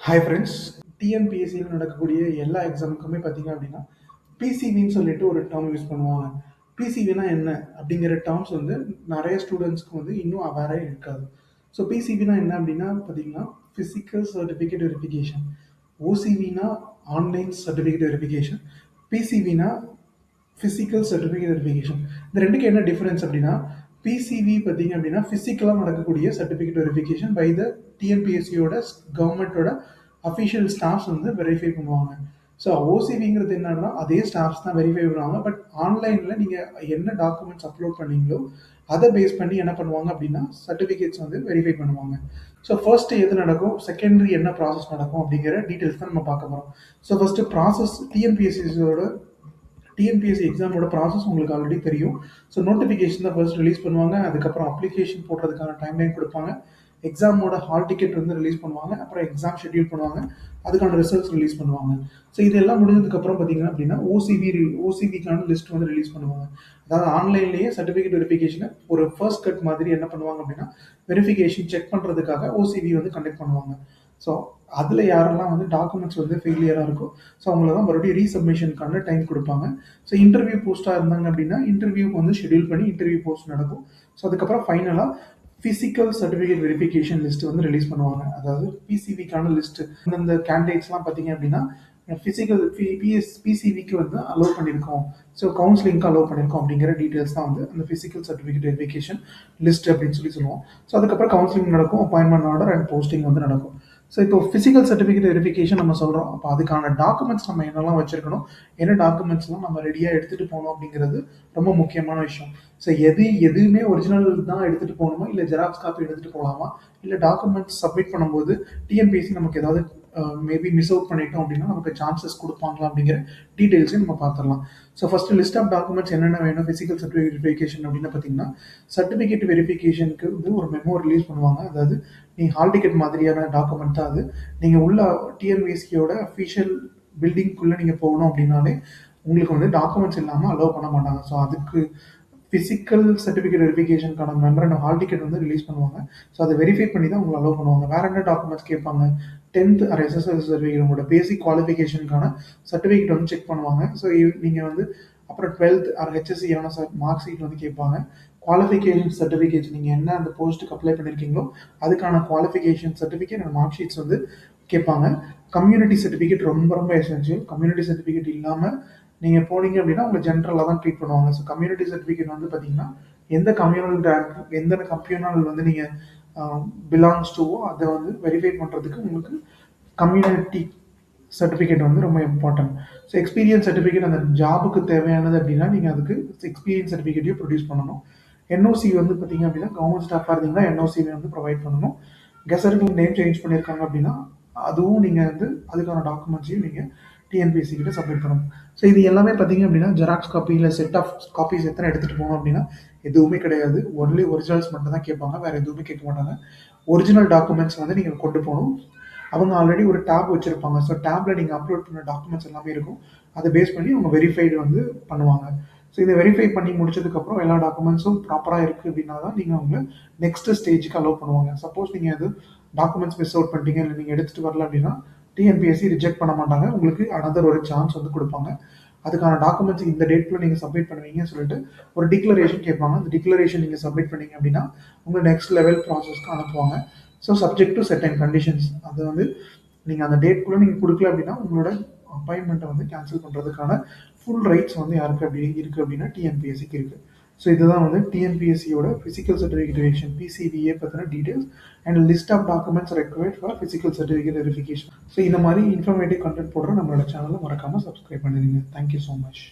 Hi friends. டிஎன்பிஎஸ்சியில் நடக்கக்கூடிய எல்லா எக்ஸாமுக்குமே பார்த்தீங்க அப்படின்னா பிசிவின்னு சொல்லிட்டு ஒரு டேர்ம் யூஸ் பண்ணுவாங்க. பிசிவினா என்ன அப்படிங்கிற டேர்ம்ஸ் வந்து நிறைய ஸ்டூடெண்ட்ஸ்க்கு வந்து இன்னும் அவேராக இருக்காது. ஸோ பிசிவினா என்ன அப்படின்னா பார்த்தீங்கன்னா ஃபிசிக்கல் சர்டிஃபிகேட் வெரிஃபிகேஷன். ஓசிவினா ஆன்லைன் சர்டிஃபிகேட் வெரிஃபிகேஷன். பிசிவினா ஃபிசிக்கல் சர்டிஃபிகேட் வெரிஃபிகேஷன். இந்த ரெண்டுக்கு என்ன டிஃபரன்ஸ் அப்படின்னா பிசிவி பார்த்தீங்க அப்படின்னா ஃபிசிக்கலாக நடக்கக்கூடிய சர்டிஃபிகேட் வெரிஃபிகேஷன் பை த டிஎன்பிஎஸ்சியோட கவர்மெண்ட்டோட அஃபிஷியல் ஸ்டாஃப்ஸ் வந்து வெரிஃபை பண்ணுவாங்க. ஸோ ஓசிவிங்கிறது என்னன்னா அதே ஸ்டாஃப்ஸ் தான் வெரிஃபை பண்ணுவாங்க. பட் ஆன்லைனில் நீங்கள் என்ன டாக்குமெண்ட்ஸ் அப்லோட் பண்ணீங்களோ அதை பேஸ் பண்ணி என்ன பண்ணுவாங்க அப்படின்னா சர்டிஃபிகேட்ஸ் வந்து வெரிஃபை பண்ணுவாங்க. ஸோ ஃபர்ஸ்ட் எது நடக்கும், செகண்டரி என்ன ப்ராசஸ் நடக்கும் அப்படிங்கிற டீட்டெயில்ஸ் தான் நம்ம பார்க்க போகிறோம். ஸோ ஃபர்ஸ்ட் ப்ராசஸ் டிஎன்பிஎஸ்சி எக்ஸாமோட ப்ராசஸ் உங்களுக்கு ஆல்ரெடி தெரியும். ஸோ நோட்டிஃபிகேஷன் தான் ஃபர்ஸ்ட் ரிலீஸ் பண்ணுவாங்க. அதுக்கப்புறம் அப்ளிகேஷன் போடுறதுக்கான டைம்லைன் கொடுப்பாங்க. எக்ஸாமோட ஹால் டிக்கெட் வந்து ரிலீஸ் பண்ணுவாங்க. அப்புறம் எக்ஸாம் ஷெட்யூல் பண்ணுவாங்க. அதுக்கான ரிசல்ட்ஸ் ரிலீஸ் பண்ணுவாங்க. ஸோ இதெல்லாம் முடிஞ்சதுக்கப்புறம் பார்த்தீங்க அப்படின்னா ஓசிவிக்கான லிஸ்ட் வந்து ரிலீஸ் பண்ணுவாங்க. அதாவது ஆன்லைன்லேயே சர்டிஃபிகேட் வெரிஃபிகேஷனை ஒரு ஃபர்ஸ்ட் கட் மாதிரி என்ன பண்ணுவாங்க அப்படின்னா வெரிஃபிகேஷன் செக் பண்ணுறதுக்காக ஓசிவி வந்து கண்டக்ட் பண்ணுவாங்க. ஸோ அதில் யாரெல்லாம் வந்து டாக்குமெண்ட்ஸ் வந்து ஃபெயிலியராக இருக்கும் ஸோ அவங்கள தான் மறுபடியும் ரீசப்மிஷனுக்கான டைம் கொடுப்பாங்க. ஸோ இன்டர்வியூ போஸ்ட்டாக இருந்தாங்க அப்படின்னா இன்டர்வியூக்கு வந்து ஷெட்யூல் பண்ணி இன்டர்வியூ போஸ்ட் நடக்கும். ஸோ அதுக்கப்புறம் ஃபைனலாக ஃபிசிக்கல் சர்டிஃபிகேட் வெரிஃபிகேஷன் லிஸ்ட் வந்து ரிலீஸ் பண்ணுவாங்க. அதாவது பிசிவிக்கான லிஸ்ட். அந்த கேண்டிடேட்ஸ்லாம் பார்த்தீங்க அப்படின்னா ஃபிசிக்கல் பிசிவிக்கு வந்து அலோவ் பண்ணியிருக்கோம், ஸோ கவுன்சிலிங்க்கு அலோவ் பண்ணியிருக்கோம் அப்படிங்கிற டீட்டெயில்ஸ் தான் வந்து அந்த ஃபிசிக்கல் சர்டிஃபிகேட் வெரிஃபிகேஷன் லிஸ்ட் அப்படின்னு சொல்லுவோம். ஸோ அதுக்கப்புறம் கவுன்சிலிங் நடக்கும், அப்பாயின்மெண்ட் ஆர்டர் அண்ட் போஸ்டிங் வந்து நடக்கும். ஸோ இப்போ ஃபிசிக்கல் சர்டிஃபிகேட் வெரிஃபிகேஷன் நம்ம சொல்கிறோம். அப்போ அதுக்கான டாக்குமெண்ட்ஸ் நம்ம என்னெல்லாம் வச்சிருக்கணும், என்ன டாக்குமெண்ட்ஸ்லாம் நம்ம ரெடியாக எடுத்துகிட்டு போகணும் அப்படிங்கிறது ரொம்ப முக்கியமான விஷயம். ஸோ எதுவுமே ஒரிஜினல் தான் எடுத்துகிட்டு போகணுமா, இல்லை ஜெராக்ஸ் காப்பி எடுத்துகிட்டு போகலாமா, இல்லை டாக்குமெண்ட்ஸ் சப்மிட் பண்ணும்போது டிஎன்பிஎஸ்சி நமக்கு ஏதாவது மேபி மிஸ் அவுட் பண்ணிட்டோம் அப்படின்னா நமக்கு சான்சஸ் கொடுப்பாங்களா அப்படிங்கிற டீட்டெயில்ஸையும் நம்ம பார்த்துடலாம். So first list of documents என்னென்ன வேணும் ஃபிசிக்கல் சர்டிஃபிகேட் வெரிஃபிகேஷன் அப்படின்னு பார்த்தீங்கன்னா சர்டிஃபிகேட் வெரிஃபிகேஷனுக்கு வந்து ஒரு மெமோ ரிலீஸ் பண்ணுவாங்க. அதாவது நீங்கள் ஹால் டிக்கெட் மாதிரியான டாக்குமெண்ட் தான் அது. நீங்கள் உள்ள டிஎன்பிஎஸ்சியோட அஃபிஷியல் பில்டிங்குள்ளே நீங்கள் போகணும் அப்படின்னாலே உங்களுக்கு வந்து டாக்குமெண்ட்ஸ் இல்லாமல் அலோவ் பண்ண மாட்டாங்க. ஸோ அதுக்கு ஃபிசிக்கல் சர்டிஃபிகேட் வெரிஃபிகேஷனுக்கான மெமரண்டம் ஹால் டிக்கெட் வந்து ரிலீஸ் பண்ணுவாங்க. ஸோ அதை வெரிஃபை பண்ணி தான் உங்களை அலோவ் பண்ணுவாங்க. வேறு என்ன டாக்குமெண்ட்ஸ் கேட்பாங்க, 10th ஆர் எஸ்எஸ்எல் சர்டிஃபிகேட் உங்களோட பேசிக் குவாலிஃபிகேஷனுக்கான சர்டிஃபிகேட் வந்து செக் பண்ணுவாங்க. ஸோ நீங்கள் வந்து அப்புறம் 12th ஆர் ஹெச்எஸ்சியான மார்க் ஷீட் வந்து கேட்பாங்க. குவாலிஃபிகேஷன் சர்டிஃபிகேட்ஸ் நீங்கள் என்ன அந்த போஸ்ட்டுக்கு அப்ளை பண்ணியிருக்கீங்களோ அதுக்கான qualification certificate and mark sheets வந்து கேட்பாங்க. கம்யூனிட்டி சர்டிஃபிகேட் ரொம்ப ரொம்ப எசென்ஷியல். கம்யூனிட்டி சர்டிஃபிகேட் இல்லாமல் நீங்கள் போனீங்க அப்படின்னா உங்களை ஜென்ரலாக தான் ட்ரீட் பண்ணுவாங்க. ஸோ கம்யூனிட்டி சர்டிஃபிகேட் வந்து பார்த்தீங்கன்னா எந்த கம்யூனல் வந்து நீங்கள் பிலாங்ஸ் டுவோ அதை வந்து வெரிஃபை பண்ணுறதுக்கு உங்களுக்கு கம்யூனிட்டி சர்டிஃபிகேட் வந்து ரொம்ப இம்பார்ட்டன்ட். ஸோ எக்ஸ்பீரியன்ஸ் சர்டிஃபிகேட் அந்த ஜாபுக்கு தேவையானது அப்படின்னா நீங்கள் அதுக்கு எக்ஸ்பீரியன்ஸ் சர்டிஃபிகேட்டையும் ப்ரொடியூஸ் பண்ணணும். என்ஓசி வந்து பார்த்தீங்க அப்படின்னா கவர்மெண்ட் ஸ்டாஃபாக இருந்தீங்கன்னா என்ஓசி வந்து ப்ரொவைட் பண்ணணும். கெசட்டுக்கு நேம் சேஞ்ச் பண்ணியிருக்காங்க அப்படின்னா அதுவும் நீங்கள் வந்து அதுக்கான டாக்குமெண்ட்ஸையும் நீங்கள் டிஎன்பிஎஸ்சி கிட்ட சப்மிட் பண்ணணும். ஸோ இது எல்லாமே பார்த்தீங்க அப்படின்னா ஜெராக்ஸ் காப்பி இல்லை செட் ஆஃப் காப்பீஸ் எத்தனை எடுத்துகிட்டு போகணும் அப்படின்னா எதுவுமே கிடையாது. ஒன்லி ஒரிஜினல்ஸ் மட்டும் தான் கேட்பாங்க, வேறு எதுவுமே கேட்க மாட்டாங்க. ஒரிஜினல் டாக்குமெண்ட்ஸ் வந்து நீங்கள் கொண்டு போகணும். அவங்க ஆல்ரெடி ஒரு டேப் வச்சுருப்பாங்க. ஸோ டேப்பில் நீங்கள் அப்லோட் பண்ண டாக்குமெண்ட்ஸ் எல்லாமே இருக்கும். அதை பேஸ் பண்ணி அவங்க வெரிஃபைடு வந்து பண்ணுவாங்க. ஸோ இதை வெரிஃபை பண்ணி முடிச்சதுக்கப்புறம் எல்லா டாக்குமெண்ட்ஸும் ப்ராப்பராக இருக்குது அப்படின்னா தான் நீங்கள் அவங்க நெக்ஸ்ட் ஸ்டேஜுக்கு அலோவ் பண்ணுவாங்க. சப்போஸ் நீங்கள் எது டாக்குமெண்ட்ஸ் மிஸ் அவுட் பண்ணிட்டீங்க இல்லை நீங்கள் எடுத்துகிட்டு வரல அப்படின்னா டிஎன்பிஎஸ்சி ரிஜெக்ட் பண்ண மாட்டாங்க. உங்களுக்கு அனதர் ஒரு சான்ஸ் வந்து கொடுப்பாங்க. அதுக்கான டாக்குமெண்ட்ஸ் இந்த டேட்டில் நீங்கள் சப்மிட் பண்ணுவீங்கன்னு சொல்லிட்டு ஒரு டிக்ளரேஷன் கேட்பாங்க. அந்த டிக்ளரேஷன் நீங்கள் சப்மிட் பண்ணீங்க அப்படின்னா உங்களை நெக்ஸ்ட் லெவல் ப்ராசஸ்க்கு அனுப்புவாங்க. So subject to certain conditions. அது வந்து நீங்கள் அந்த டேட்குள்ளே நீங்கள் கொடுக்கல அப்படின்னா உங்களோட அப்பாயின்மெண்ட்டை வந்து கேன்சல் பண்ணுறதுக்கான ஃபுல் ரைட்ஸ் வந்து யாருக்கு அப்படி இருக்குது அப்படின்னா டிஎன்பிஎஸ்சிக்கு இருக்குது. ஸோ இதுதான் வந்து டிஎன்பிஎஸ்சியோட ஃபிசிக்கல் சர்டிஃபிகேட் வெரிஃபிகேஷன் பிசிவிஏ பற்றின details and list of documents required for physical certificate verification. So இந்த மாதிரி இன்ஃபர்மேட்டிவ் கண்டென்ட் போடுற நம்மளோட சேனலை மறக்காமல் சப்ஸ்கிரைப் பண்ணிடுங்க. Thank you so much.